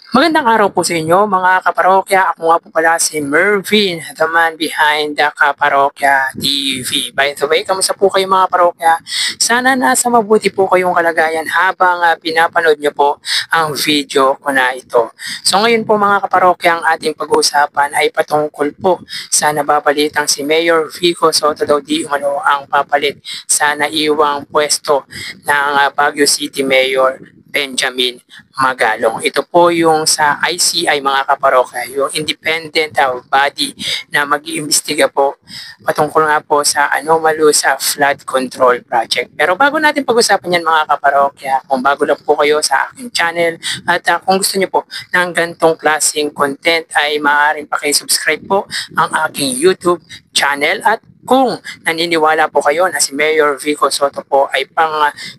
Magandang araw po sa inyo mga kaparokya. Ako nga po pala si Mervin, the man behind the Kaparokya TV. By the way, kamusta po kayo mga parokya? Sana nasa mabuti po kayong kalagayan habang pinapanood nyo po ang video ko na ito. So ngayon po mga kaparokya, ang ating pag-uusapan ay patungkol po sa nababalitang si Mayor Vico Soto daw di umano ang papalit sa naiwang pwesto ng Baguio City Mayor Benjamin Magalong. Ito po yung sa ICI mga kaparokya, yung independent body na mag-iimbestiga po patungkol nga po sa anomalous flood control project. Pero bago natin pag-usapan yan mga kaparokya, kung bago lang po kayo sa aking channel at kung gusto niyo po ng gantong klaseng content ay maaaring pakisubscribe po ang aking YouTube channel at kung naniniwala po kayo na si Mayor Vico Soto po ay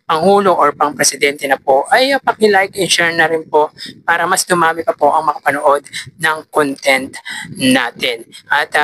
pangulo or pang-presidente na po, ay paki-like and share na rin po para mas dumami pa po ang makapanood ng content natin. At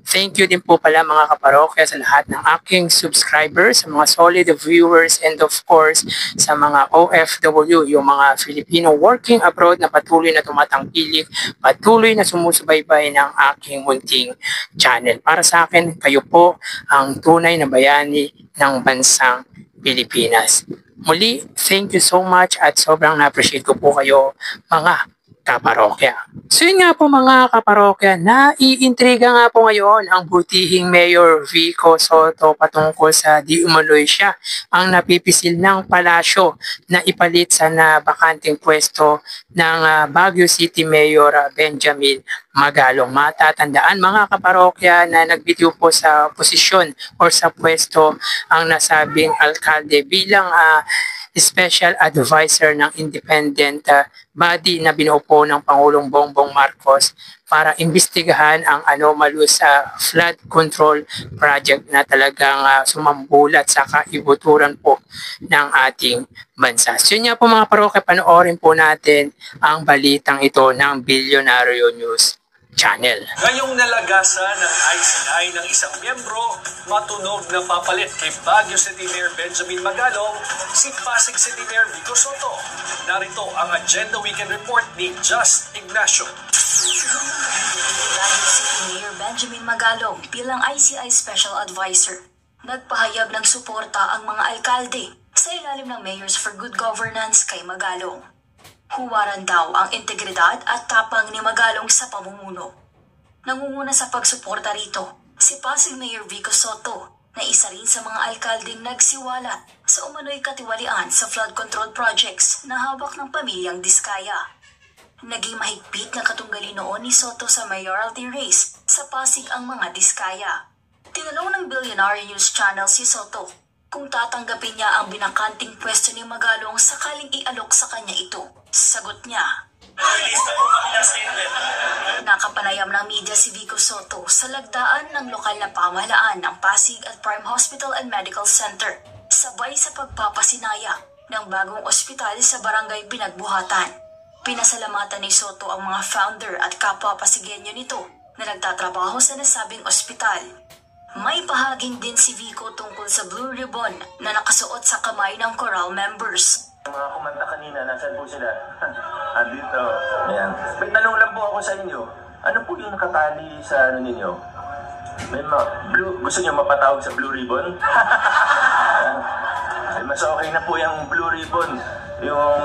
thank you din po pala mga kaparokya sa lahat ng aking subscribers, sa mga solid viewers, and of course sa mga OFW, yung mga Filipino working abroad na patuloy na tumatangkilik, patuloy na sumusubaybay ng aking munting channel. Para sa akin, kayo po ang tunay na bayani ng bansang Pilipinas. Muli, thank you so much at sobrang na-appreciate ko po kayo mga kaparokya. So yun nga po mga kaparokya, naiintriga nga po ngayon ang butihing Mayor Vico Soto patungkol sa di umano'y siya ang napipisil ng palasyo na ipalit sa nabakanting pwesto ng Baguio City Mayor Benjamin Magalong. Matatandaan mga kaparokya na nagbitiw po sa posisyon or sa pwesto ang nasabing alkalde bilang special advisor ng independent body na binuo po ng Pangulong Bongbong Marcos para imbestigahan ang anomalous flood control project na talagang sumambulat sa kaibuturan po ng ating bansa. So yun nga po mga parokya, panoorin po natin ang balitang ito ng Bilyonaryo News Channel. Ngayong nalagasan ng ICI ng isang miyembro, matunog na papalit kay Baguio City Mayor Benjamin Magalong, si Pasig City Mayor Vico Soto. Narito ang Agenda Weekend Report ni Just Ignacio. Baguio City Mayor Benjamin Magalong bilang ICI Special Advisor. Nagpahayag ng suporta ang mga alkalde sa ilalim ng Mayors for Good Governance kay Magalong. Huwaran daw ang integridad at tapang ni Magalong sa pamumuno. Nangunguna sa pagsuporta rito, si Pasig Mayor Vico Soto na isa rin sa mga alkaldeng nagsiwalat sa umano'y katiwalian sa flood control projects na hawak ng pamilyang Diskaya. Naging mahigpit na katunggali noon ni Soto sa mayoralty race sa Pasig ang mga Diskaya. Tinanong ng Billionaire News Channel si Soto kung tatanggapin niya ang binakanting pwesto ni Magalong sakaling ialok sa kanya ito. Sagot niya, nakapanayam ng media si Vico Soto sa lagdaan ng lokal na pamahalaan ng Pasig at Prime Hospital and Medical Center, sabay sa pagpapasinaya ng bagong ospital sa barangay Binagbuhatan. Pinasalamatan ni Soto ang mga founder at kapwa Pasigenyo nito na nagtatrabaho sa nasabing ospital. May pahaging din si Vico tungkol sa blue ribbon na nakasuot sa kamay ng choral members. Mga kumanta kanina, nasan po sila? Dito. Ayan. May tanong lang po ako sa inyo. Ano po yung nakatali sa ano ninyo? May gusto niyo mapatawag sa blue ribbon? Mas okay na po yung blue ribbon. Yung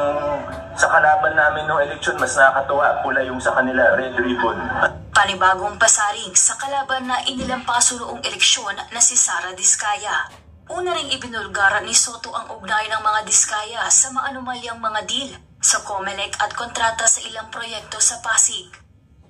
sa kalaban namin ng eleksyon, mas nakakatuwa. Pula yung sa kanila, red ribbon. Panibagong pasaring sa kalaban na inilampaso noong eleksyon na si Sara Diskaya. Una ring ibinulgara ni Soto ang ugnay ng mga Diskaya sa maanumalyang mga deal sa COMELEC at kontrata sa ilang proyekto sa Pasig.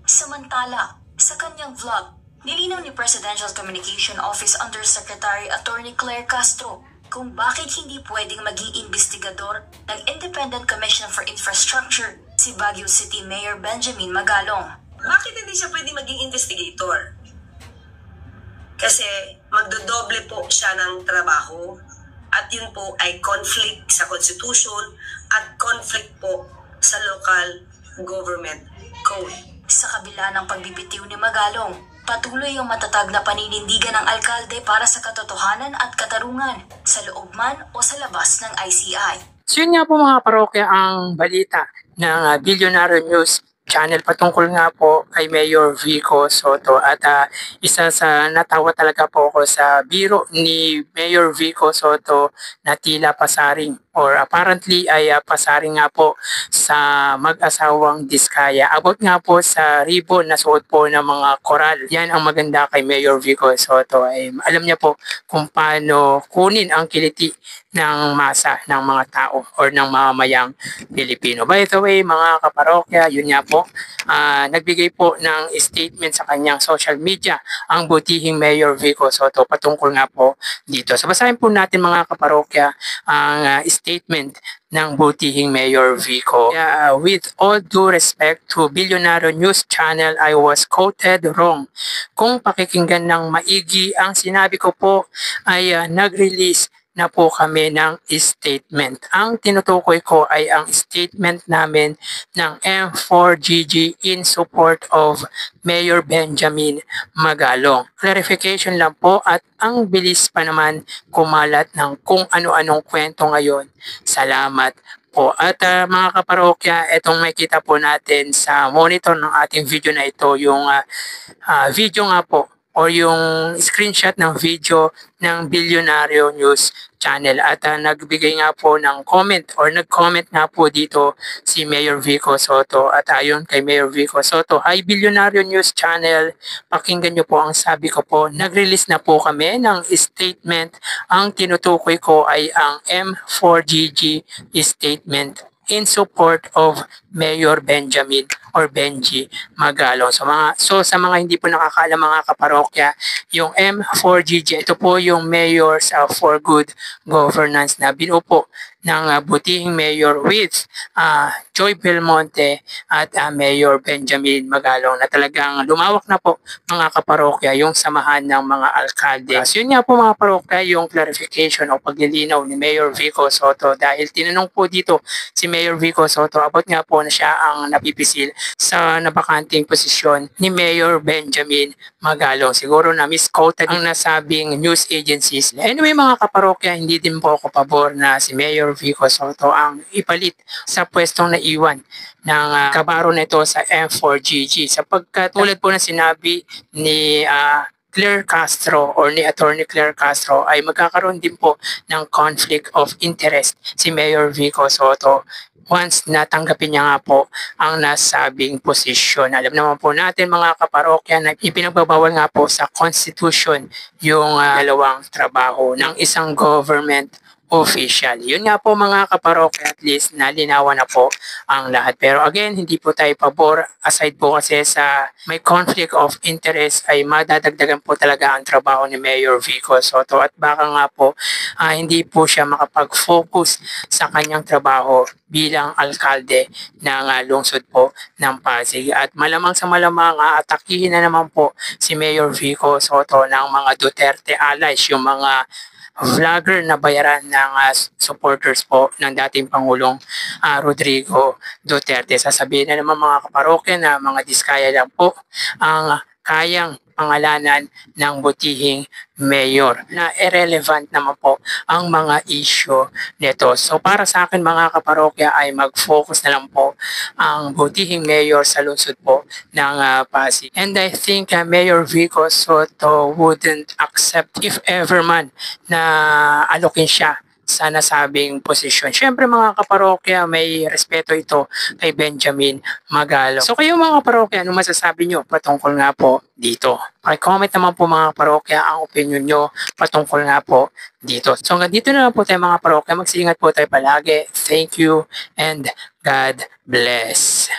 Samantala, sa kanyang vlog, nilinaw ni Presidential Communication Office Undersecretary Attorney Claire Castro kung bakit hindi pwedeng maging investigador ng Independent Commission for Infrastructure si Baguio City Mayor Benjamin Magalong. Bakit hindi siya pwedeng maging investigator? Kasi magdodoble po siya ng trabaho at yun po ay conflict sa Constitution at conflict po sa local government code. Sa kabila ng pagbibitiw ni Magalong, patuloy ang matatag na paninindigan ng alkalde para sa katotohanan at katarungan sa loob man o sa labas ng ICI. So yun nga po mga parokya ang balita ng Billionaire News Channel patungkol nga po kay Mayor Vico Soto at isa sa natawa talaga po ako sa biro ni Mayor Vico Soto na tila pasaring or apparently ay pasaring nga po sa mag-asawang Diskaya. Abot nga po sa ribbon na suot po ng mga koral. Yan ang maganda kay Mayor Vico Soto. Ay, alam niya po kung paano kunin ang kiliti ng masa ng mga tao or ng mamamayang Pilipino. By the way, mga kaparokya, yun nga po, nagbigay po ng statement sa kanyang social media ang butihing Mayor Vico Soto patungkol nga po dito. So basahin po natin mga kaparokya ang statement ng butihing Mayor Vico. With all due respect to Billionaire News Channel, I was quoted wrong. Kung pakikinggan ng maigi, ang sinabi ko po ay nag-release na po kami ng statement. Ang tinutukoy ko ay ang statement namin ng M4GG in support of Mayor Benjamin Magalong. Clarification lang po at ang bilis pa naman kumalat ng kung ano-anong kwento ngayon. Salamat po. At mga kaparokya, itong makita po natin sa monitor ng ating video na ito, yung video nga po or yung screenshot ng video ng Billionaire News Channel at nagbigay nga po ng comment or nag-comment nga po dito si Mayor Vico Soto at ayon kay Mayor Vico Soto, "Hi Billionaire News Channel, pakinggan niyo po ang sabi ko po, nag-release na po kami ng statement, ang tinutukoy ko ay ang M4GG statement in support of Mayor Benjamin or Benji Magalong." So sa mga hindi po nakakaalam mga kaparokya, yung M4GG, ito po yung Mayors for Good Governance na binuo po ng butihing mayor with Joy Belmonte at Mayor Benjamin Magalong na talagang lumawak na po mga kaparokya yung samahan ng mga alkalde. So yun nga po mga parokya yung clarification o paglilinaw ni Mayor Vico Soto dahil tinanong po dito si Mayor Vico Soto about nga po na siya ang napipisil sa nabakanting posisyon ni Mayor Benjamin Magalong. Siguro na misquoted ang nasabing news agencies. Anyway mga kaparokya, hindi din po ako pabor na si Mayor Vico Soto ang ipalit sa pwestong naiwan ng kabaro nito sa M4GG sapagkat tulad po na sinabi ni Claire Castro or ni Attorney Claire Castro ay magkakaroon din po ng conflict of interest si Mayor Vico Soto once natanggapin niya nga po ang nasabing posisyon. Alam naman po natin mga kaparokya na ipinagbabawal nga po sa Constitution yung dalawang trabaho ng isang government official. Yun nga po mga kaparokya, at least nalinawan na po ang lahat. Pero again, hindi po tayo pabor aside po kasi sa may conflict of interest ay madadagdagan po talaga ang trabaho ni Mayor Vico Soto at baka nga po hindi po siya makapag-focus sa kanyang trabaho bilang alkalde ng lungsod po ng Pasig. At malamang sa malamang atakihin na naman po si Mayor Vico Soto ng mga Duterte allies, yung mga vlogger na bayaran ng supporters po ng dating Pangulong Rodrigo Duterte. Sasabihin na naman mga kaparokya na mga diskaya lang po ang kayang pangalanan ng butihing mayor na irrelevant naman po ang mga issue nito. So para sa akin mga kaparokya ay mag-focus na lang po ang butihing mayor sa lungsod po ng Pasig. And I think Mayor Vico Soto wouldn't accept if ever man na alokin siya sa nasabing posisyon. Siyempre mga kaparokya, may respeto ito kay Benjamin Magalong. So kayo mga kaparokya, ano masasabi nyo patungkol nga po dito? Paki-comment naman po mga kaparokya ang opinion nyo patungkol nga po dito. So hanggang dito na lang po tayo mga kaparokya. Mag-iingat po tayo palagi. Thank you and God bless.